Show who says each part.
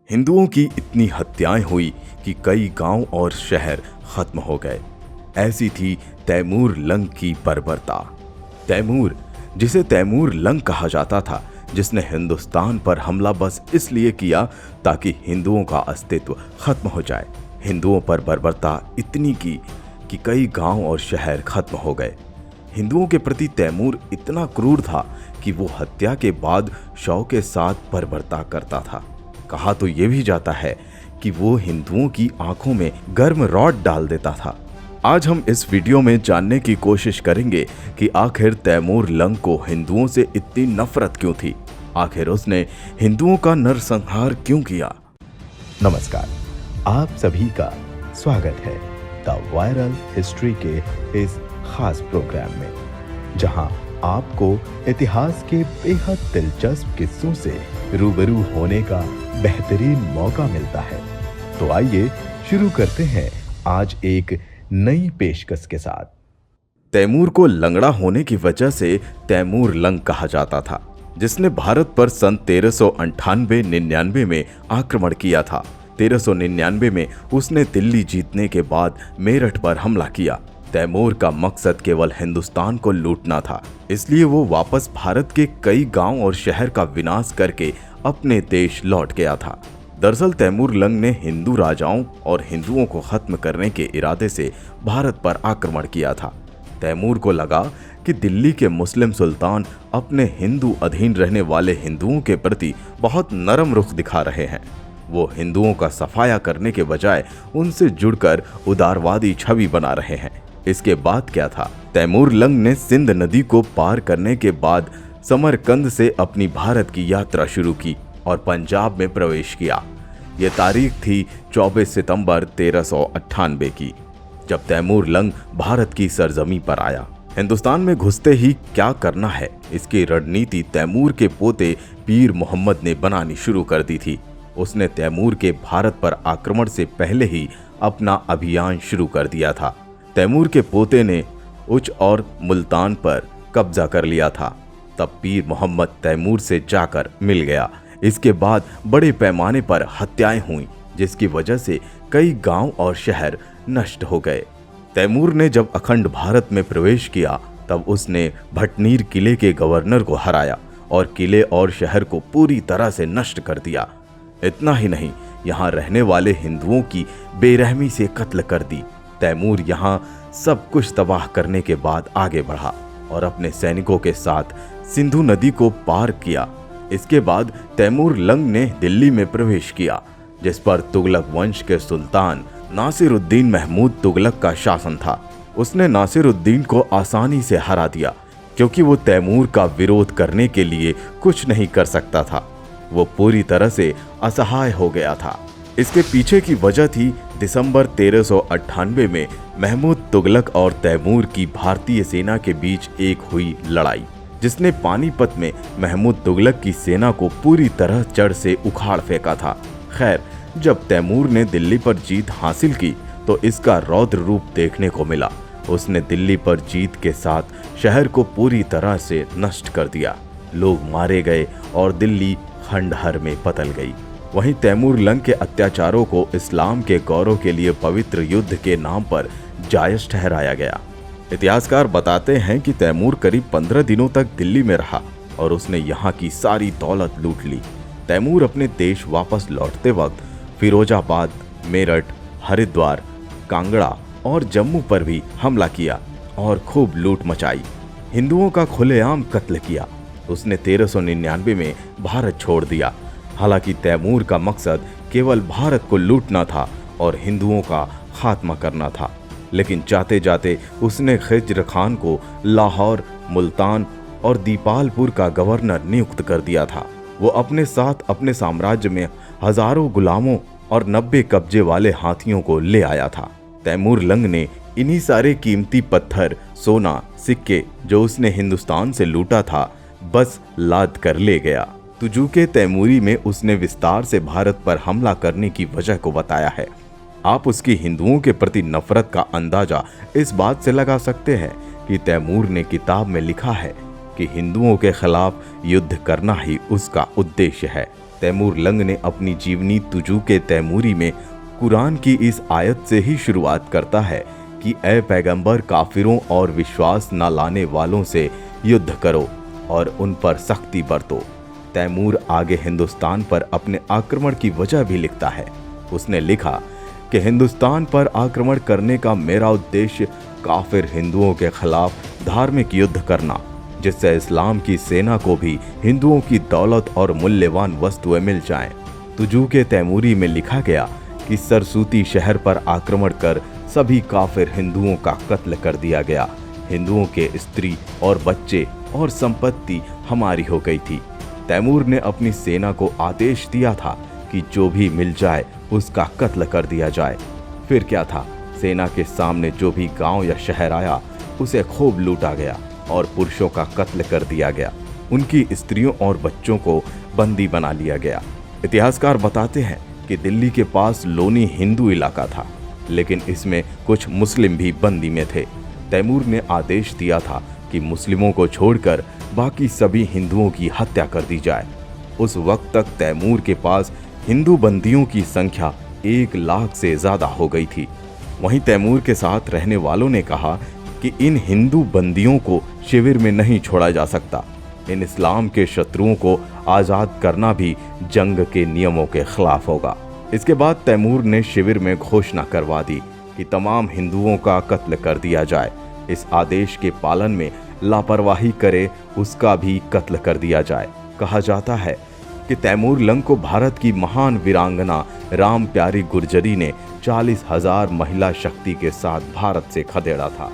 Speaker 1: हिंदुओं की इतनी हत्याएं हुई कि कई गांव और शहर खत्म हो गए। ऐसी थी तैमूर लंग की बर्बरता। तैमूर, जिसे तैमूर लंग कहा जाता था, जिसने हिंदुस्तान पर हमला बस इसलिए किया ताकि हिंदुओं का अस्तित्व खत्म हो जाए। हिंदुओं पर बर्बरता इतनी की कि कई गांव और शहर खत्म हो गए। हिंदुओं के प्रति तैमूर इतना क्रूर था कि वो हत्या के बाद शव के साथ बर्बरता करता था। कहा तो ये भी जाता है कि वो हिंदुओं की आंखों में गर्म रॉड डाल देता था। आज हम इस वीडियो में जानने की कोशिश करेंगे कि आखिर तैमूर लंग को हिंदुओं से इतनी नफरत क्यों थी। आखिर उसने हिंदुओं का नरसंहार क्यों किया।
Speaker 2: नमस्कार, आप सभी का स्वागत है द वायरल हिस्ट्री के इस खास प्रोग्राम में, जहां आपको इतिहास के बेहद दिलचस्प किस्सों से रूबरू होने का बेहतरीन मौका मिलता है। तो आइए शुरू करते हैं आज एक नई पेशकश के साथ।
Speaker 1: तैमूर को लंगड़ा होने की वजह से तैमूर लंग कहा जाता था, जिसने भारत पर सन 1398-99 में आक्रमण किया था। 1399 में उसने दिल्ली जीतने के बाद मेरठ पर हमला किया। तैमूर का मकसद केवल हिंदुस्तान को लूटना था, इसलिए वो वापस भारत के कई गांव और शहर का विनाश करके अपने देश लौट गया था। दरअसल तैमूर लंग ने हिंदू राजाओं और हिंदुओं को खत्म करने के इरादे से भारत पर आक्रमण किया था। तैमूर को लगा कि दिल्ली के मुस्लिम सुल्तान अपने हिंदू अधीन रहने वाले हिंदुओं के प्रति बहुत नरम रुख दिखा रहे हैं। वो हिंदुओं का सफाया करने के बजाय उनसे जुड़कर उदारवादी छवि बना रहे हैं। इसके बाद क्या था? तैमूर लंग ने सिंध नदी को पार करने के बाद समरकंद से अपनी भारत की यात्रा शुरू की और पंजाब में प्रवेश किया। यह तारीख थी 24 सितंबर 1398 की, जब तैमूर लंग भारत की सरजमी पर आया। हिंदुस्तान में घुसते ही क्या करना है, इसकी रणनीति तैमूर के पोते पीर मोहम्मद ने बनानी शुरू कर दी थी। उसने तैमूर के भारत पर आक्रमण से पहले ही अपना अभियान शुरू कर दिया था। तैमूर के पोते ने उच और मुल्तान पर कब्जा कर लिया था। तब पीर मोहम्मद तैमूर से जाकर मिल गया। इसके बाद बड़े पैमाने पर हत्याएं हुई, जिसकी वजह से कई गांव और शहर नष्ट हो गए। तैमूर ने जब अखंड भारत में प्रवेश किया, तब उसने भटनीर किले के गवर्नर को हराया और किले और शहर को पूरी तरह से नष्ट कर दिया। इतना ही नहीं, यहाँ रहने वाले हिंदुओं की बेरहमी से कत्ल कर दी। तैमूर यहाँ सब कुछ तबाह करने के बाद आगे बढ़ा और अपने सैनिकों के साथ सिंधु नदी को पार किया। इसके बाद तैमूर लंग ने दिल्ली में प्रवेश किया, जिस पर तुगलक वंश के सुल्तान नासिरुद्दीन महमूद तुगलक का शासन था। उसने नासिरुद्दीन को आसानी से हरा दिया, क्योंकि वो तैमूर का विरोध करने के लिए कुछ नहीं कर सकता था। वो पूरी तरह से असहाय हो गया था। इसके पीछे की वजह थी दिसंबर 1398 में महमूद तुगलक और तैमूर की भारतीय सेना के बीच एक हुई लड़ाई, जिसने पानीपत में महमूद तुगलक की सेना को पूरी तरह जड़ से उखाड़ फेंका था। खैर, जब तैमूर ने दिल्ली पर जीत हासिल की तो इसका रौद्र रूप देखने को मिला। उसने दिल्ली पर जीत के साथ शहर को पूरी तरह से नष्ट कर दिया। लोग मारे गए और दिल्ली खंडहर में बदल गई। वहीं तैमूर लंग के अत्याचारों को इस्लाम के गौरव के लिए पवित्र युद्ध के नाम पर जायज ठहराया गया। इतिहासकार बताते हैं कि तैमूर करीब 15 दिनों तक दिल्ली में रहा और उसने यहाँ की सारी दौलत लूट ली। तैमूर अपने देश वापस लौटते वक्त फिरोजाबाद, मेरठ, हरिद्वार, कांगड़ा और जम्मू पर भी हमला किया और खूब लूट मचाई। हिंदुओं का खुलेआम कत्ल किया। उसने 1399 में भारत छोड़ दिया। हालांकि तैमूर का मकसद केवल भारत को लूटना था और हिंदुओं का खात्मा करना था, लेकिन जाते जाते उसने खिज्र खान को लाहौर, मुल्तान और दीपालपुर का गवर्नर नियुक्त कर दिया था। वो अपने साथ अपने साम्राज्य में हजारों गुलामों और 90 कब्जे वाले हाथियों को ले आया था। तैमूर लंग ने इन्हीं सारे कीमती पत्थर, सोना, सिक्के जो उसने हिंदुस्तान से लूटा था, बस लाद कर ले गया। तुजुके तैमूरी में उसने विस्तार से भारत पर हमला करने की वजह को बताया है। आप उसकी हिंदुओं के प्रति नफरत का अंदाजा इस बात से लगा सकते हैं कि तैमूर ने किताब में लिखा है कि हिंदुओं के खिलाफ युद्ध करना ही उसका उद्देश्य है। तैमूर लंग ने अपनी जीवनी तुजुक-ए तैमूरी में कुरान की इस आयत से ही शुरुआत करता है कि ए पैगंबर, काफिरों और विश्वास न लाने वालों से युद्ध करो और उन पर सख्ती बरतो। तैमूर आगे हिंदुस्तान पर अपने आक्रमण की वजह भी लिखता है। उसने लिखा कि हिंदुस्तान पर आक्रमण करने का मेरा उद्देश्य काफिर हिंदुओं के खिलाफ धार्मिक युद्ध करना, जिससे इस्लाम की सेना को भी हिंदुओं की दौलत और मूल्यवान वस्तुएं मिल जाएं। तुजुक-ए तैमूरी में लिखा गया कि सरसूती शहर पर आक्रमण कर सभी काफिर हिंदुओं का कत्ल कर दिया गया। हिंदुओं के स्त्री और बच्चे और संपत्ति हमारी हो गई थी। तैमूर ने अपनी सेना को आदेश दिया था कि जो भी मिल जाए उसका कत्ल कर दिया जाए। फिर क्या था, सेना के सामने जो भी गांव या शहर आया उसे खूब लूटा गया और पुरुषों का कत्ल कर दिया गया। उनकी स्त्रियों और बच्चों को बंदी बना लिया गया। इतिहासकार बताते हैं कि दिल्ली के पास लोनी हिंदू इलाका था, लेकिन इसमें कुछ मुस्लिम भी बंदी में थे। तैमूर ने आदेश दिया था कि मुस्लिमों को छोड़कर बाकी सभी हिंदुओं की हत्या कर दी जाए। उस वक्त तक तैमूर के पास हिंदू बंदियों की संख्या 1 लाख से ज्यादा हो गई थी। वहीं तैमूर के साथ रहने वालों ने कहा कि इन हिंदू बंदियों को शिविर में नहीं छोड़ा जा सकता। इन इस्लाम के शत्रुओं को आजाद करना भी जंग के नियमों के खिलाफ होगा। इसके बाद तैमूर ने शिविर में घोषणा करवा दी कि तमाम हिंदुओं का कत्ल कर दिया जाए। इस आदेश के पालन में लापरवाही करे उसका भी कत्ल कर दिया जाए। कहा जाता है कि तैमूर लंग को भारत की महान वीरांगना राम प्यारी गुर्जरी ने 40,000 महिला शक्ति के साथ भारत से खदेड़ा था।